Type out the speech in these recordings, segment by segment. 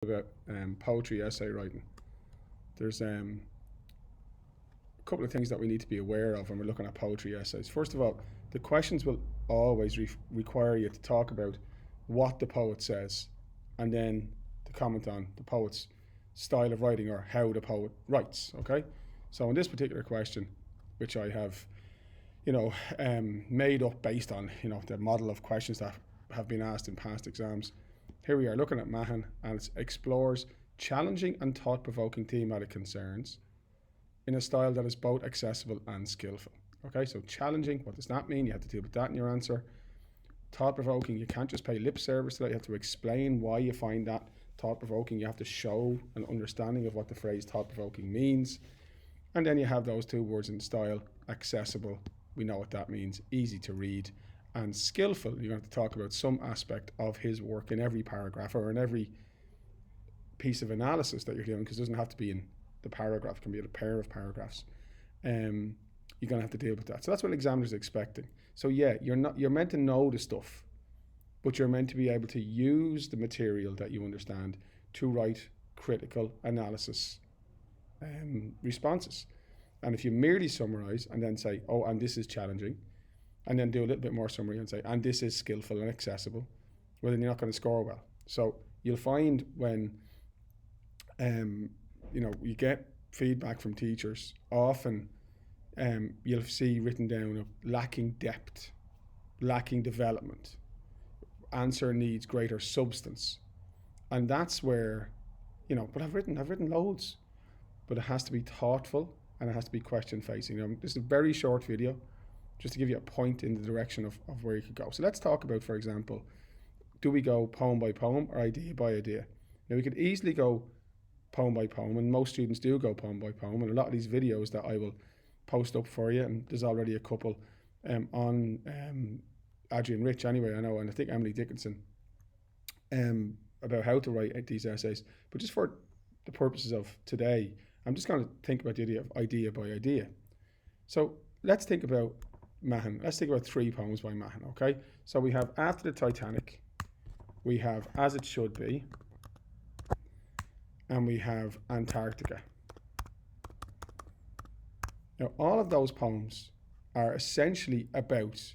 about poetry essay writing. There's a couple of things that we need to be aware of when we're looking at poetry essays. First of all, the questions will always require you to talk about what the poet says and then to comment on the poet's style of writing or how the poet writes. Okay, so in this particular question, which I have made up based on the model of questions that have been asked in past exams, here we are looking at Mahon, and it explores challenging and thought-provoking thematic concerns in a style that is both accessible and skillful. Okay, so challenging, what does that mean? You have to deal with that in your answer. Thought-provoking, you can't just pay lip service to that. You have to explain why you find that thought-provoking. You have to show an understanding of what the phrase thought-provoking means. And then you have those two words in style: accessible, we know what that means, easy to read, and skillful. You're going to talk about some aspect of his work in every paragraph or in every piece of analysis that you're doing, because it doesn't have to be in the paragraph, it can be in a pair of paragraphs. You're going to have to deal with that. So that's what examiners are expecting. So yeah, you're meant to know the stuff, but you're meant to be able to use the material that you understand to write critical analysis responses. And if you merely summarize and then say, oh, and this is challenging, and then do a little bit more summary and say, and this is skillful and accessible, well, then you're not going to score well. So you'll find when you get feedback from teachers, often you'll see written down of lacking depth, lacking development, answer needs greater substance. And that's where, but I've written loads, but it has to be thoughtful and it has to be question facing. This is a very short video, just to give you a point in the direction of where you could go. So let's talk about, for example, do we go poem by poem or idea by idea? Now we could easily go poem by poem, and most students do go poem by poem, and a lot of these videos that I will post up for you, and there's already a couple on Adrian Rich anyway, I know, and I think Emily Dickinson, about how to write these essays. But just for the purposes of today, I'm just going to think about the idea of idea by idea. So let's think about Mahon. Let's think about 3 poems by Mahon, okay? So we have After the Titanic, we have As It Should Be, and we have Antarctica. Now, all of those poems are essentially about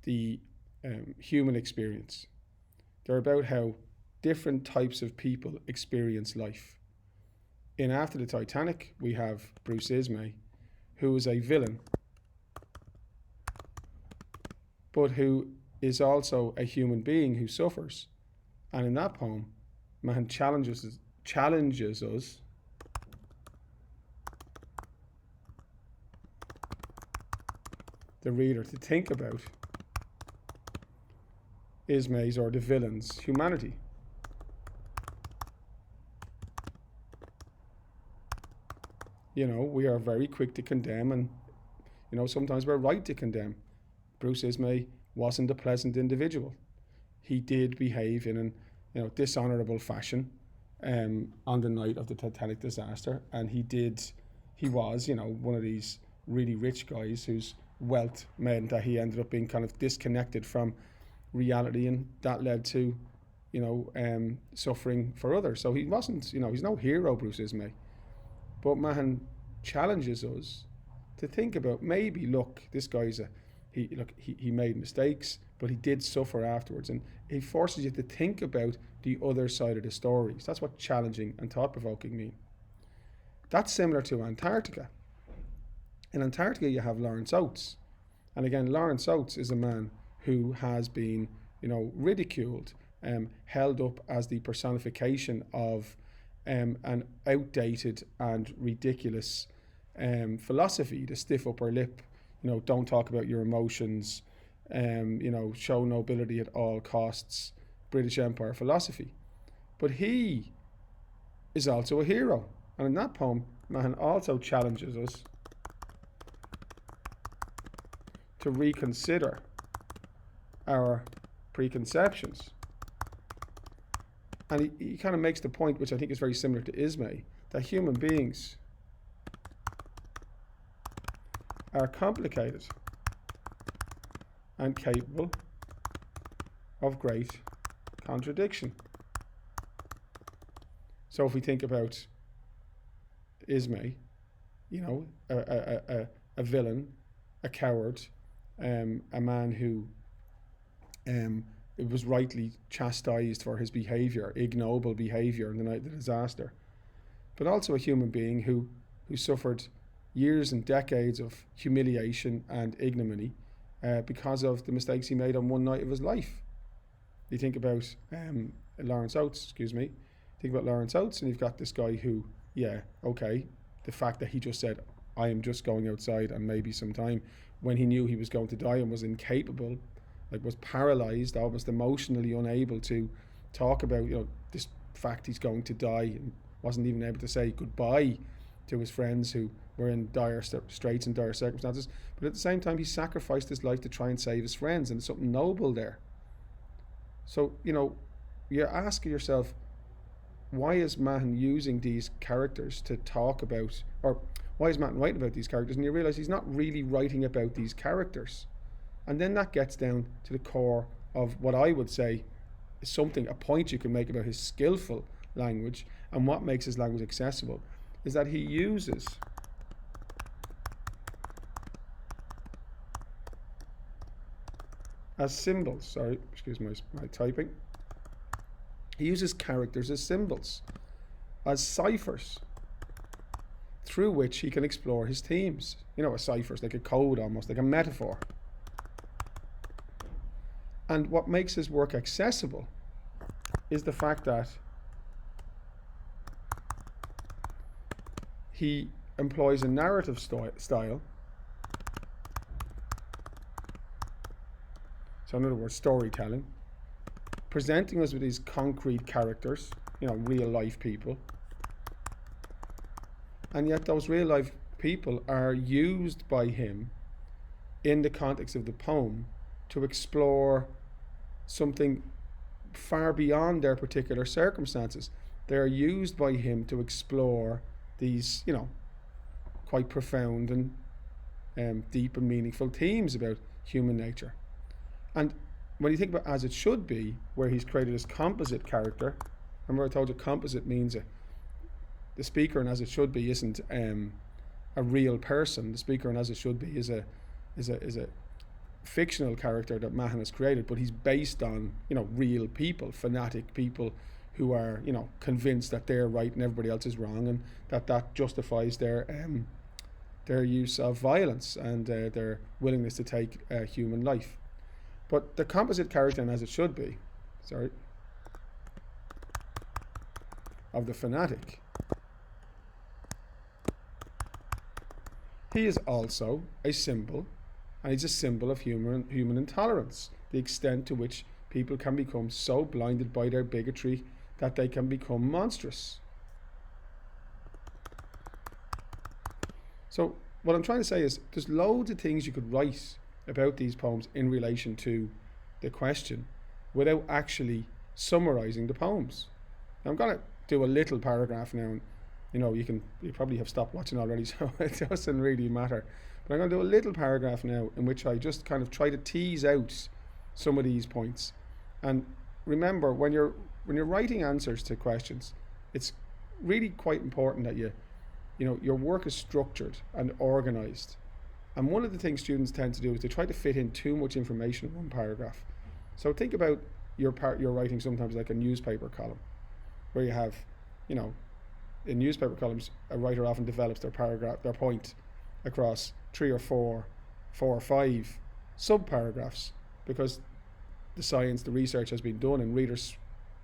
the human experience. They're about how different types of people experience life. In After the Titanic, we have Bruce Ismay, who is a villain, but who is also a human being who suffers. And in that poem, Mahon challenges us the reader to think about Ismay's, or the villain's, humanity. We are very quick to condemn, and sometimes we're right to condemn. Bruce Ismay wasn't a pleasant individual. He did behave in an dishonourable fashion on the night of the Titanic disaster, and he was one of these really rich guys whose wealth meant that he ended up being kind of disconnected from reality, and that led to suffering for others. So he wasn't, he's no hero, Bruce Ismay. But Mahon challenges us to think about, maybe, look, this guy's he made mistakes, but he did suffer afterwards, and he forces you to think about the other side of the stories. That's what challenging and thought-provoking mean. That's similar to Antarctica. In Antarctica, you have Lawrence Oates, and again, Lawrence Oates is a man who has been, ridiculed, held up as the personification of an outdated and ridiculous philosophy, the stiff upper lip, don't talk about your emotions, show nobility at all costs, British Empire philosophy. But he is also a hero. And in that poem, Mahon also challenges us to reconsider our preconceptions. And he kind of makes the point, which I think is very similar to Ismay, that human beings are complicated and capable of great contradiction. So if we think about Ismay, you know, a villain, a coward, a man who it was rightly chastised for his behaviour, ignoble behaviour in the night of the disaster, but also a human being who suffered years and decades of humiliation and ignominy because of the mistakes he made on one night of his life. You think about Lawrence Oates, excuse me. Think about Lawrence Oates, and you've got this guy who, yeah, okay, the fact that he just said, I am just going outside and maybe some time, when he knew he was going to die and was incapable, like was paralysed, almost emotionally unable to talk about, you know, this fact he's going to die, and wasn't even able to say goodbye to his friends who were in dire straits and dire circumstances. But at the same time, he sacrificed his life to try and save his friends, and there's something noble there. So, you know, you're asking yourself, why is Mahon using these characters to talk about, or why is Mahon writing about these characters? And you realise he's not really writing about these characters. And then that gets down to the core of what I would say is something, a point you can make about his skillful language and what makes his language accessible, is that he uses as symbols, sorry, excuse my typing, he uses characters as symbols, as ciphers, through which he can explore his themes. You know, a cipher is like a code, almost like a metaphor. And what makes his work accessible is the fact that he employs a narrative style. So in other words, storytelling, presenting us with these concrete characters, you know, real life people. And yet those real life people are used by him in the context of the poem to explore something far beyond their particular circumstances. They are used by him to explore these, you know, quite profound and deep and meaningful themes about human nature. And when you think about As It Should Be, where he's created this composite character, remember I told you composite means the speaker in As It Should Be isn't a real person. The speaker in As It Should Be is a fictional character that Mahon has created, but he's based on, you know, real people, fanatic people who are, you know, convinced that they're right and everybody else is wrong, and that justifies their use of violence and their willingness to take human life. But the composite character in As It Should Be, of the fanatic, he is also a symbol, and he's a symbol of human intolerance, the extent to which people can become so blinded by their bigotry that they can become monstrous. So what I'm trying to say is there's loads of things you could write about these poems in relation to the question without actually summarising the poems. Now I'm going to do a little paragraph now, and you know, you probably have stopped watching already, so it doesn't really matter. But I'm going to do a little paragraph now in which I just kind of try to tease out some of these points. And remember, when you're writing answers to questions, it's really quite important that you know, your work is structured and organised. And one of the things students tend to do is they try to fit in too much information in one paragraph. So think about your writing sometimes like a newspaper column, where you have, you know, in newspaper columns, a writer often develops their point across 3 or 4 or 5 sub-paragraphs, because the science, the research has been done, and readers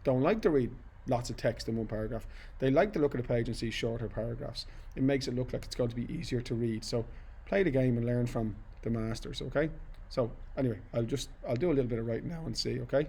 don't like to read lots of text in one paragraph. They like to look at a page and see shorter paragraphs. It makes it look like it's going to be easier to read. So play the game and learn from the masters, okay? So anyway, I'll do a little bit of writing now and see, okay?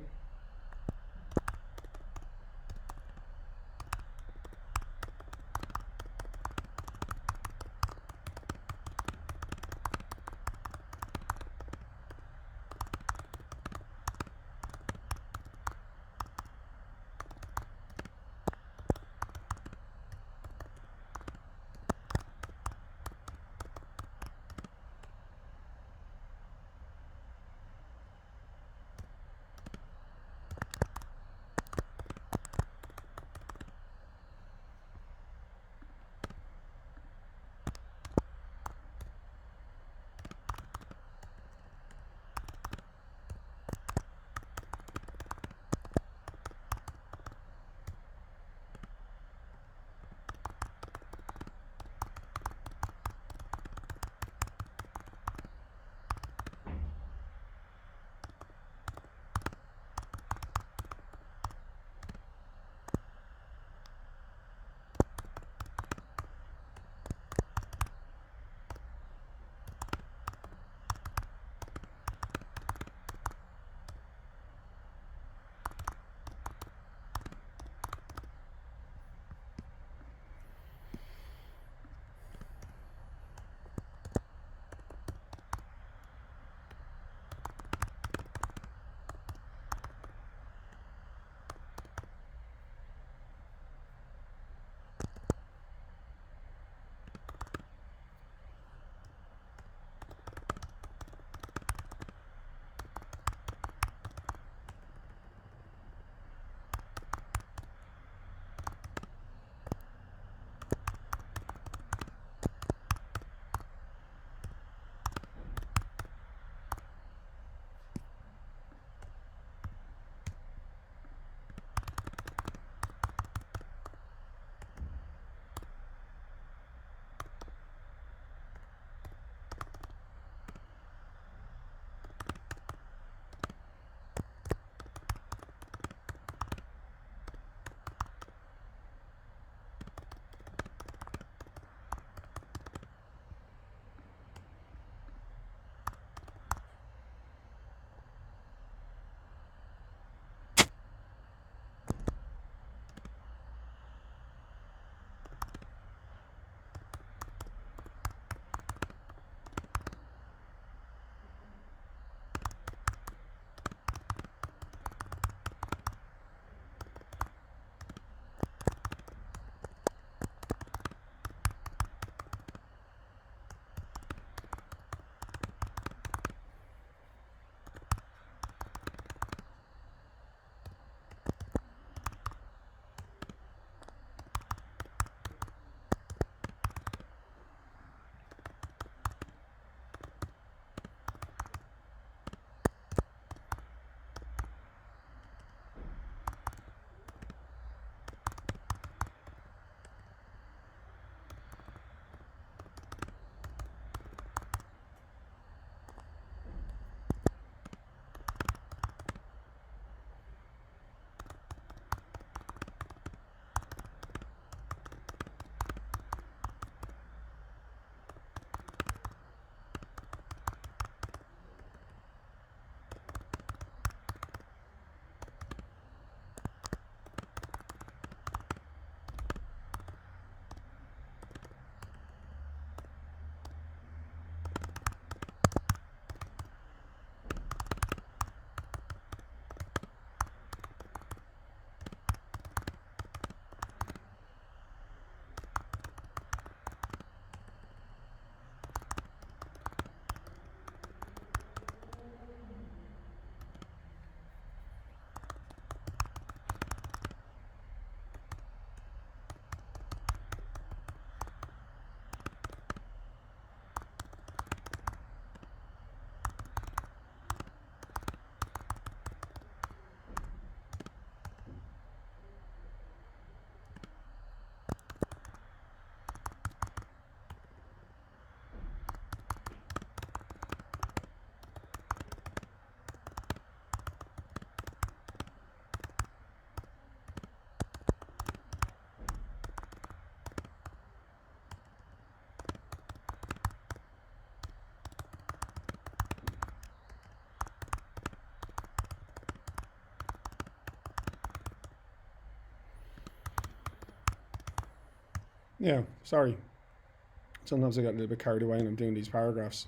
Yeah, sorry. Sometimes I get a little bit carried away and I'm doing these paragraphs.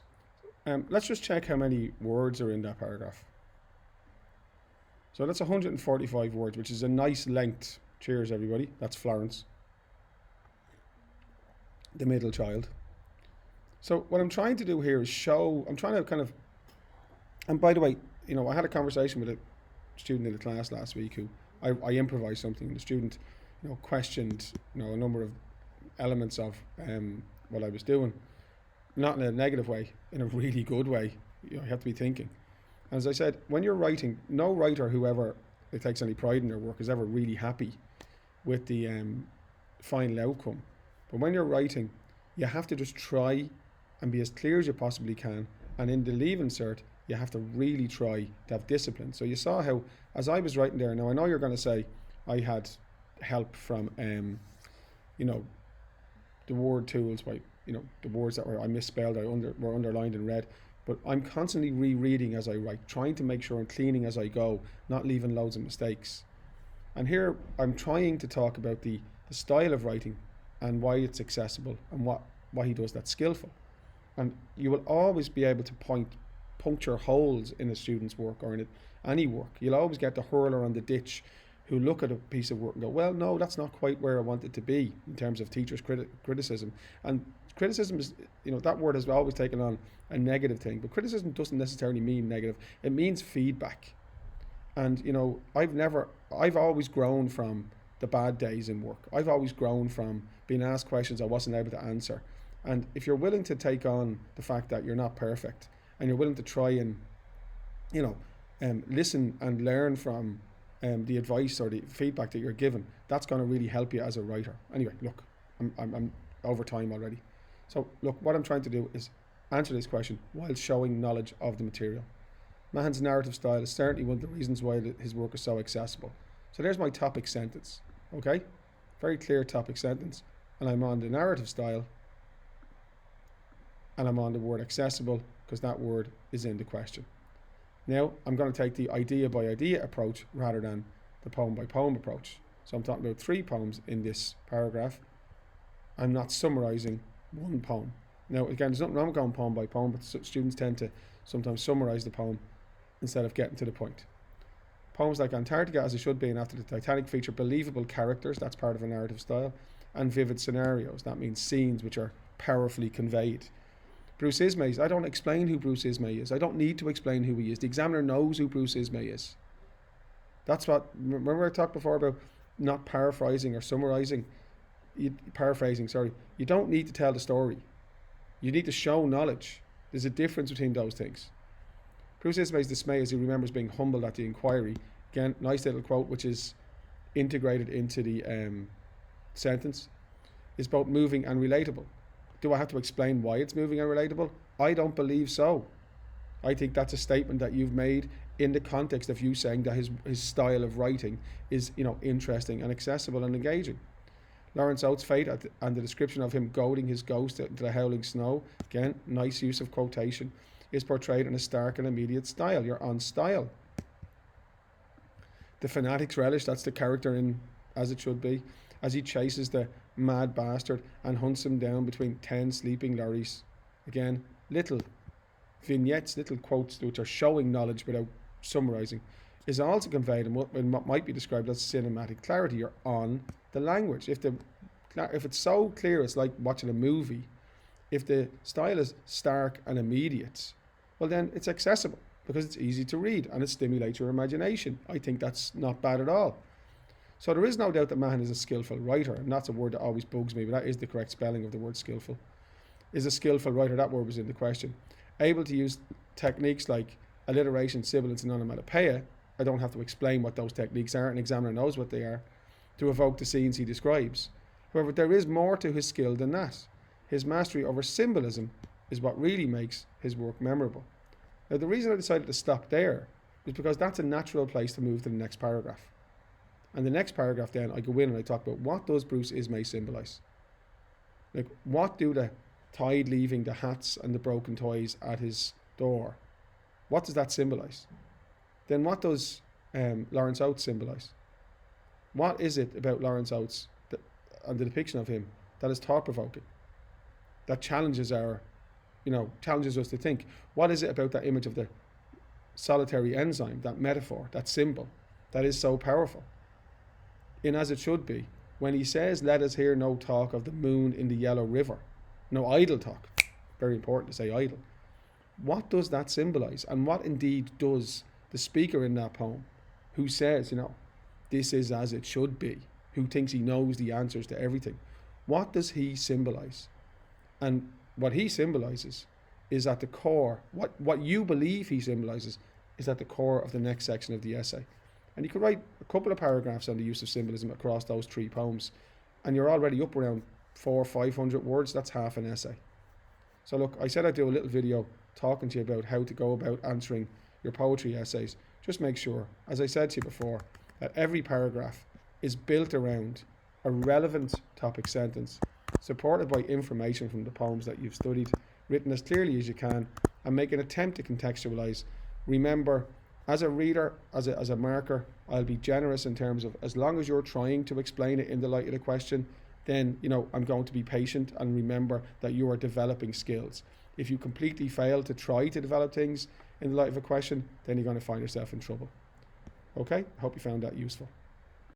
Let's just check how many words are in that paragraph. So that's 145 words, which is a nice length. Cheers, everybody. That's Florence, the middle child. So what I'm trying to do here is show, I'm trying to kind of, and by the way, I had a conversation with a student in the class last week who I improvised something, and the student, questioned, a number of elements of what I was doing, not in a negative way, in a really good way. You have to be thinking. And as I said, when you're writing, no writer who ever takes any pride in their work is ever really happy with the final outcome. But when you're writing, you have to just try and be as clear as you possibly can. And in the leave insert, you have to really try to have discipline. So you saw how, as I was writing there, now I know you're going to say I had help from, the word tools by, the words that I misspelled, were underlined in red. But I'm constantly rereading as I write, trying to make sure I'm cleaning as I go, not leaving loads of mistakes. And here I'm trying to talk about the style of writing and why it's accessible and why he does that skillful. And you will always be able to puncture holes in a student's work or in any work. You'll always get the hurler on the ditch who look at a piece of work and go, well, no, that's not quite where I want it to be in terms of teachers' criticism. And criticism is, that word has always taken on a negative thing, but criticism doesn't necessarily mean negative. It means feedback. And, I've always grown from the bad days in work. I've always grown from being asked questions I wasn't able to answer. And if you're willing to take on the fact that you're not perfect and you're willing to try and, listen and learn from the advice or the feedback that you're given, that's going to really help you as a writer. Anyway, look, I'm over time already. So look, what I'm trying to do is answer this question while showing knowledge of the material. Mahon's narrative style is certainly one of the reasons why his work is so accessible. So there's my topic sentence, okay? Very clear topic sentence. And I'm on the narrative style, and I'm on the word accessible because that word is in the question. Now I'm going to take the idea by idea approach rather than the poem by poem approach. So I'm talking about 3 poems in this paragraph. I'm not summarising one poem. Now again, there's nothing wrong with going poem by poem, but students tend to sometimes summarise the poem instead of getting to the point. Poems like Antarctica, as it should be, and After the Titanic feature believable characters, that's part of a narrative style, and vivid scenarios, that means scenes which are powerfully conveyed. Bruce Ismay, I don't explain who Bruce Ismay is. I don't need to explain who he is. The examiner knows who Bruce Ismay is. That's what, remember I talked before about not paraphrasing or summarising, paraphrasing, sorry. You don't need to tell the story. You need to show knowledge. There's a difference between those things. Bruce Ismay's dismay as he remembers being humbled at the inquiry. Again, nice little quote which is integrated into the sentence. Is both moving and relatable. Do I have to explain why it's moving and relatable? I don't believe so. I think that's a statement that you've made in the context of you saying that his style of writing is, interesting and accessible and engaging. Lawrence Oates' fate and the description of him goading his ghost into the howling snow, again, nice use of quotation, is portrayed in a stark and immediate style. You're on style. The fanatic's relish, that's the character in As It Should Be, as he chases the mad bastard and hunts him down between 10 sleeping lorries. Again, little vignettes, little quotes which are showing knowledge without summarising, is also conveyed in what might be described as cinematic clarity. You're on the language. If it's so clear, it's like watching a movie. If the style is stark and immediate, well then it's accessible because it's easy to read and it stimulates your imagination. I think that's not bad at all. So there is no doubt that Mahon is a skillful writer, and that's a word that always bugs me, but that is the correct spelling of the word skillful. Is a skillful writer, that word was in the question. Able to use techniques like alliteration, sibilance and onomatopoeia. I don't have to explain what those techniques are, an examiner knows what they are, to evoke the scenes he describes. However, there is more to his skill than that. His mastery over symbolism is what really makes his work memorable. Now, the reason I decided to stop there is because that's a natural place to move to the next paragraph. And the next paragraph then, I go in and I talk about what does Bruce Ismay symbolise? Like, what do the tide leaving, the hats and the broken toys at his door, what does that symbolise? Then what does Lawrence Oates symbolise? What is it about Lawrence Oates and the depiction of him that is thought-provoking, that challenges challenges us to think. What is it about that image of the solitary enzyme, that metaphor, that symbol, that is so powerful? In As It Should Be, when he says, let us hear no talk of the moon in the yellow river, no idle talk, very important to say idle. What does that symbolize? And what indeed does the speaker in that poem, who says, this is as it should be, who thinks he knows the answers to everything, what does he symbolize? And what he symbolizes is at the core, what you believe he symbolizes is at the core of the next section of the essay. And you could write a couple of paragraphs on the use of symbolism across those 3 poems, and you're already up around 400 or 500 words. That's half an essay. So look, I said I'd do a little video talking to you about how to go about answering your poetry essays. Just make sure, as I said to you before, that every paragraph is built around a relevant topic sentence, supported by information from the poems that you've studied, written as clearly as you can, and make an attempt to contextualize. Remember, as a reader, as a marker, I'll be generous in terms of, as long as you're trying to explain it in the light of the question, then I'm going to be patient and remember that you are developing skills. If you completely fail to try to develop things in the light of a question, then you're going to find yourself in trouble. Okay, I hope you found that useful.